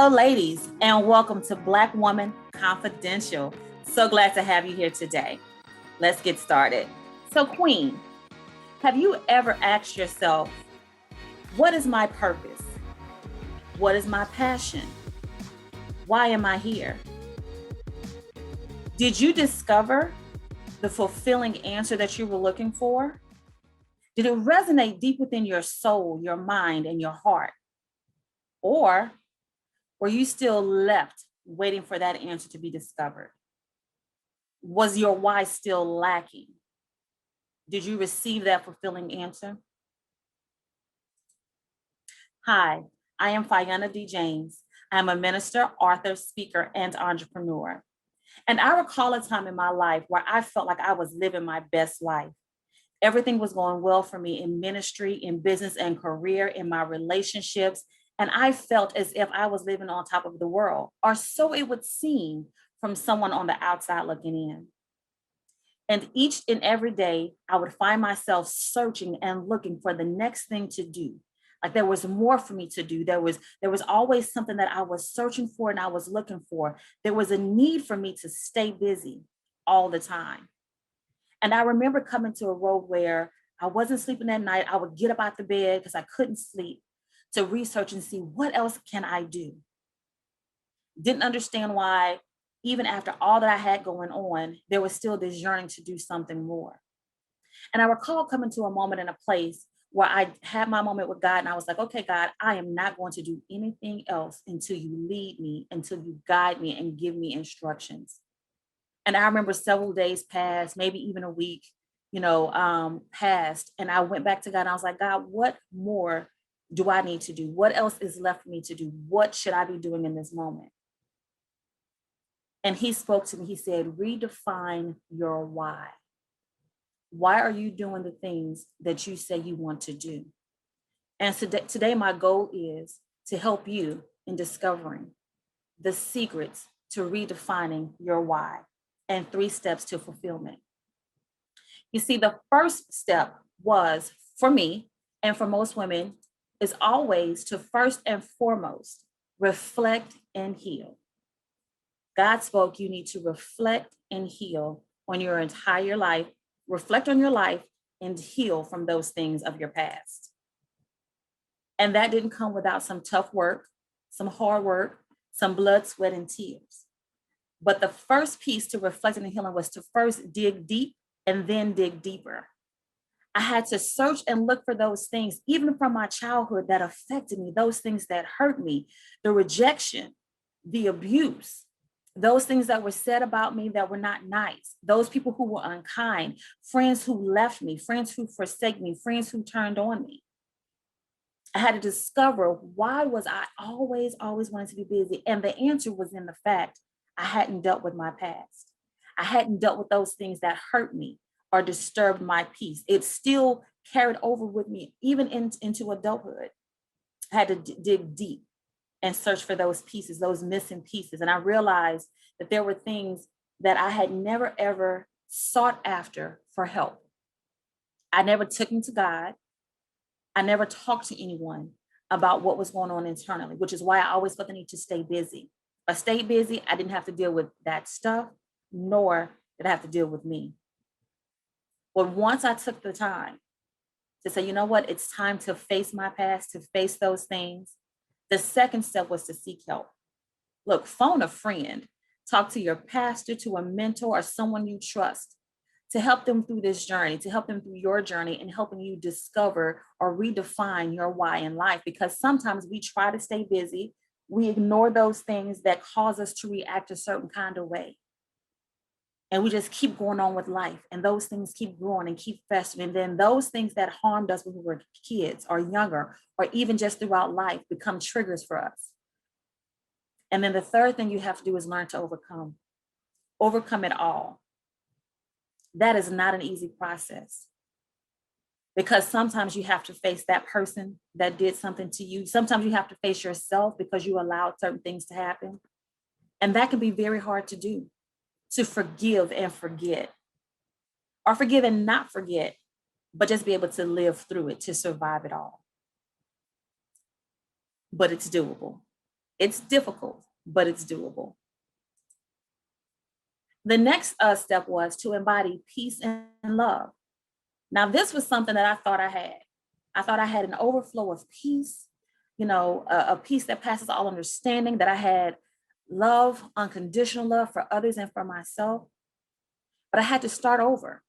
Hello, ladies, and welcome to Black Woman Confidential. So glad to have you here today. Let's get started. So, Queen, have you ever asked yourself, what is my purpose? What is my passion? Why am I here? Did you discover the fulfilling answer that you were looking for? Did it resonate deep within your soul, your mind, and your heart? Or were you still left waiting for that answer to be discovered? Was your why still lacking? Did you receive that fulfilling answer? Hi, I am Fiona D. James. I'm a minister, author, speaker, and entrepreneur. And I recall a time in my life where I felt like I was living my best life. Everything was going well for me in ministry, in business and career, in my relationships. And I felt as if I was living on top of the world, or so it would seem from someone on the outside looking in. And each and every day, I would find myself searching and looking for the next thing to do. Like there was more for me to do. There was always something that I was searching for and I was looking for. There was a need for me to stay busy all the time. And I remember coming to a road where I wasn't sleeping at night. I would get up out the bed because I couldn't sleep to research and see what else can I do. Didn't understand why, even after all that I had going on, there was still this yearning to do something more. And I recall coming to a moment in a place where I had my moment with God and I was like, okay, God, I am not going to do anything else until you lead me, until you guide me and give me instructions. And I remember several days passed, maybe even a week, passed. And I went back to God and I was like, God, what more do I need to do? What else is left for me to do? What should I be doing in this moment? And he spoke to me. He said, redefine your why. Why are you doing the things that you say you want to do? And today my goal is to help you in discovering the secrets to redefining your why and 3 steps to fulfillment. You see, the first step was for me and for most women is always to first and foremost reflect and heal. God spoke, you need to reflect and heal on your entire life, reflect on your life and heal from those things of your past. And that didn't come without some tough work, some hard work, some blood, sweat, and tears. But the first piece to reflecting and healing was to first dig deep and then dig deeper. I had to search and look for those things, even from my childhood, that affected me, those things that hurt me, the rejection, the abuse, those things that were said about me that were not nice, those people who were unkind, friends who left me, friends who forsake me, friends who turned on me. I had to discover why was I always wanting to be busy. And the answer was in the fact I hadn't dealt with my past. I hadn't dealt with those things that hurt me or disturbed my peace. It still carried over with me, even into adulthood. I had to dig deep and search for those pieces, those missing pieces. And I realized that there were things that I had never, ever sought after for help. I never took them to God. I never talked to anyone about what was going on internally, which is why I always felt the need to stay busy. If I stayed busy, I didn't have to deal with that stuff, nor did I have to deal with me. But once I took the time to say, you know what, it's time to face my past, to face those things, the second step was to seek help. Look, phone a friend, talk to your pastor, to a mentor, or someone you trust to help them through this journey, to help them through your journey and helping you discover or redefine your why in life. Because sometimes we try to stay busy. We ignore those things that cause us to react a certain kind of way. And we just keep going on with life. And those things keep growing and keep festering. And then those things that harmed us when we were kids or younger, or even just throughout life, become triggers for us. And then the third thing you have to do is learn to overcome it all. That is not an easy process, because sometimes you have to face that person that did something to you. Sometimes you have to face yourself because you allowed certain things to happen. And that can be very hard to do, to forgive and forget, or forgive and not forget, but just be able to live through it, to survive it all. But it's doable. It's difficult, but it's doable. The next step was to embody peace and love. Now, this was something that I thought I had. I thought I had an overflow of peace, a peace that passes all understanding, that I had love, unconditional love for others and for myself. But I had to start over.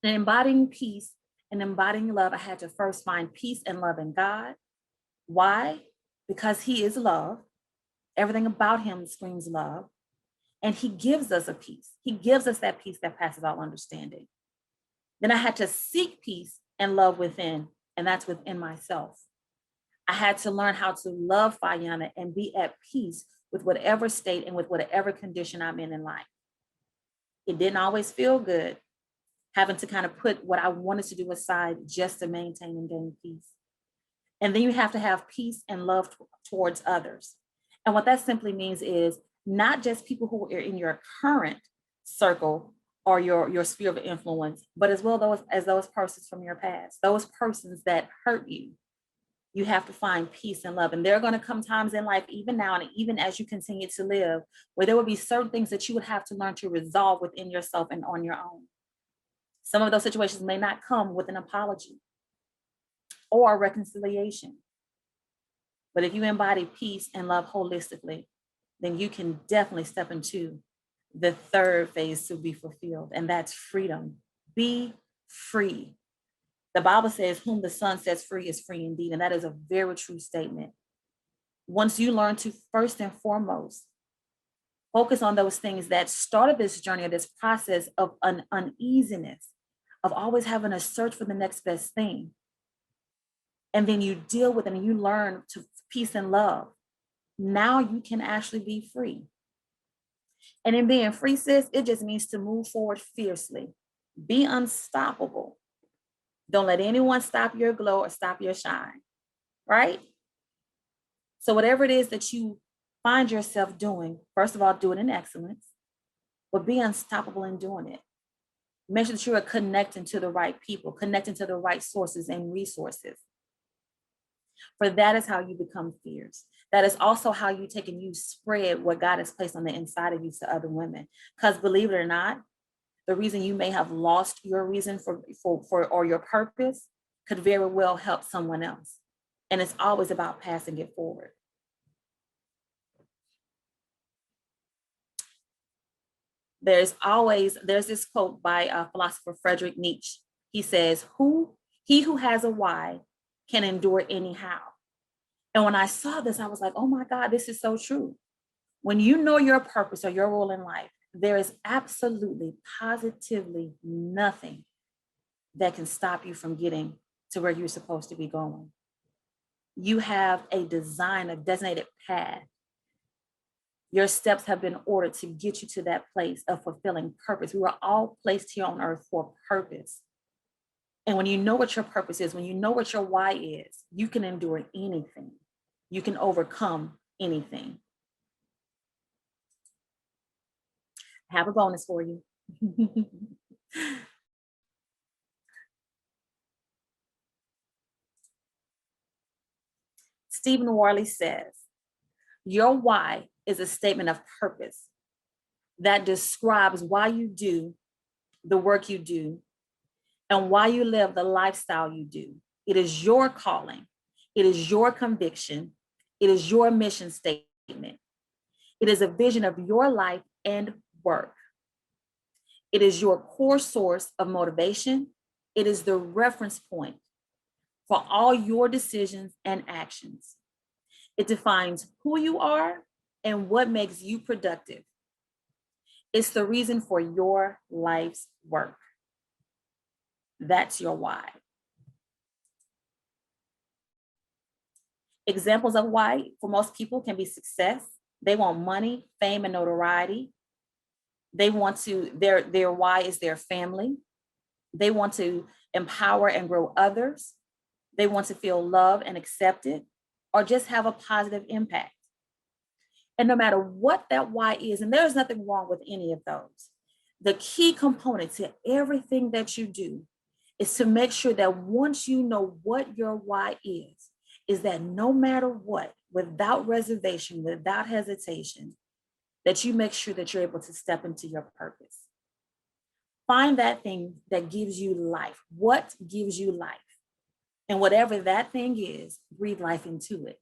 And embodying peace and embodying love, I had to first find peace and love in God. Why? Because He is love. Everything about Him screams love. And He gives us a peace. He gives us that peace that passes all understanding. Then I had to seek peace and love within, and that's within myself. I had to learn how to love Fiona and be at peace with whatever state and with whatever condition I'm in life. It didn't always feel good, having to kind of put what I wanted to do aside just to maintain and gain peace. And then you have to have peace and love towards others. And what that simply means is not just people who are in your current circle or your sphere of influence, but as well as those persons from your past, those persons that hurt you. You have to find peace and love. And there are going to come times in life, even now, and even as you continue to live, where there will be certain things that you would have to learn to resolve within yourself and on your own. Some of those situations may not come with an apology or reconciliation. But if you embody peace and love holistically, then you can definitely step into the third phase to be fulfilled, and that's freedom. Be free. The Bible says, whom the Son sets free is free indeed. And that is a very true statement. Once you learn to first and foremost focus on those things that started this journey or this process of an uneasiness, of always having a search for the next best thing. And then you deal with it and you learn to peace and love. Now you can actually be free. And in being free, sis, it just means to move forward fiercely. Be unstoppable. Don't let anyone stop your glow or stop your shine, right? So whatever it is that you find yourself doing, first of all, do it in excellence, but be unstoppable in doing it. Make sure that you are connecting to the right people, connecting to the right sources and resources. For that is how you become fierce. That is also how you take and you spread what God has placed on the inside of you to other women. Because believe it or not, the reason you may have lost your reason for or your purpose could very well help someone else. And it's always about passing it forward. There's this quote by philosopher Friedrich Nietzsche. He says, he who has a why can endure anyhow. And when I saw this, I was like, oh my God, this is so true. When you know your purpose or your role in life, there is absolutely, positively nothing that can stop you from getting to where you're supposed to be going. You have a designated path. Your steps have been ordered to get you to that place of fulfilling purpose. We were all placed here on earth for purpose. And when you know what your purpose is, when you know what your why is, you can endure anything. You can overcome anything. I have a bonus for you. Stephen Warley says, your why is a statement of purpose that describes why you do the work you do and why you live the lifestyle you do. It is your calling. It is your conviction. It is your mission statement. It is a vision of your life and work. It is your core source of motivation. It is the reference point for all your decisions and actions. It defines who you are and what makes you productive. It's the reason for your life's work. That's your why. Examples of why for most people can be success. They want money, fame, and notoriety. They want to, their why is their family. They want to empower and grow others. They want to feel loved and accepted, or just have a positive impact. And no matter what that why is, and there's nothing wrong with any of those, the key component to everything that you do is to make sure that once you know what your why is, is that no matter what, without reservation, without hesitation, that you make sure that you're able to step into your purpose. Find that thing that gives you life. What gives you life? And whatever that thing is, breathe life into it,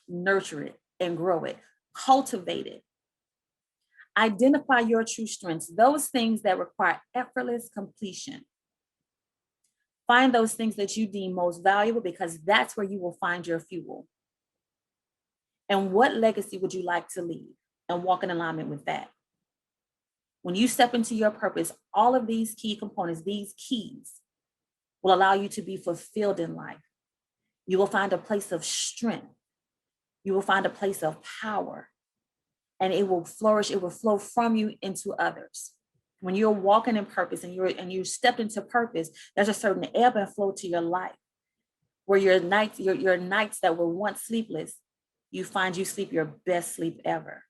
nurture it and grow it, cultivate it. Identify your true strengths, those things that require effortless completion. Find those things that you deem most valuable, because that's where you will find your fuel. And what legacy would you like to leave? And walk in alignment with that. When you step into your purpose, all of these key components, these keys, will allow you to be fulfilled in life. You will find a place of strength. You will find a place of power. And it will flourish, it will flow from you into others. When you're walking in purpose and you step into purpose, there's a certain ebb and flow to your life, where your nights that were once sleepless, you find you sleep your best sleep ever.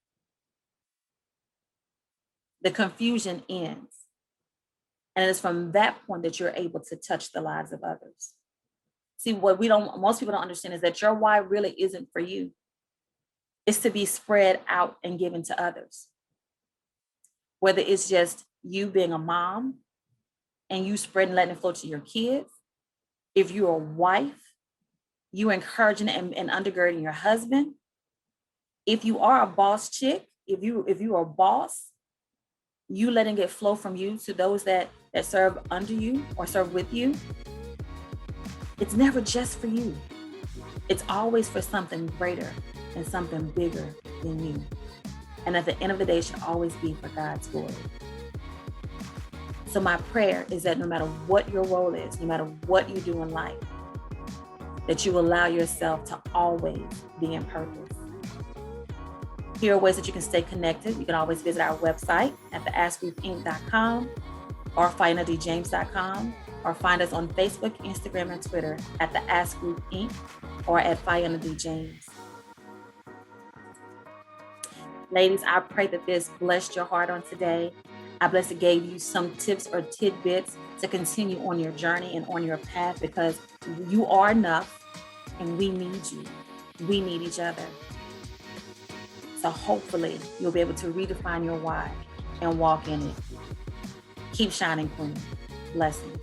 The confusion ends. And it is from that point that you're able to touch the lives of others. See, what most people don't understand is that your why really isn't for you. It's to be spread out and given to others. Whether it's just you being a mom and you spreading, letting it flow to your kids. If you're a wife, you encouraging and undergirding your husband. If you are a boss chick, if you are a boss, you letting it flow from you to those that serve under you or serve with you. It's never just for you. It's always for something greater and something bigger than you. And at the end of the day, it should always be for God's glory. So my prayer is that no matter what your role is, no matter what you do in life, that you allow yourself to always be in purpose. Here are ways that you can stay connected. You can always visit our website at theaskgroupinc.com or FionaDJames.com, or find us on Facebook, Instagram, and Twitter at the Ask Group Inc. or at Fiona D. James. Ladies, I pray that this blessed your heart on today. I bless it gave you some tips or tidbits to continue on your journey and on your path, because you are enough and we need you. We need each other. So hopefully you'll be able to redefine your why and walk in it. Keep shining, Queen. Blessings.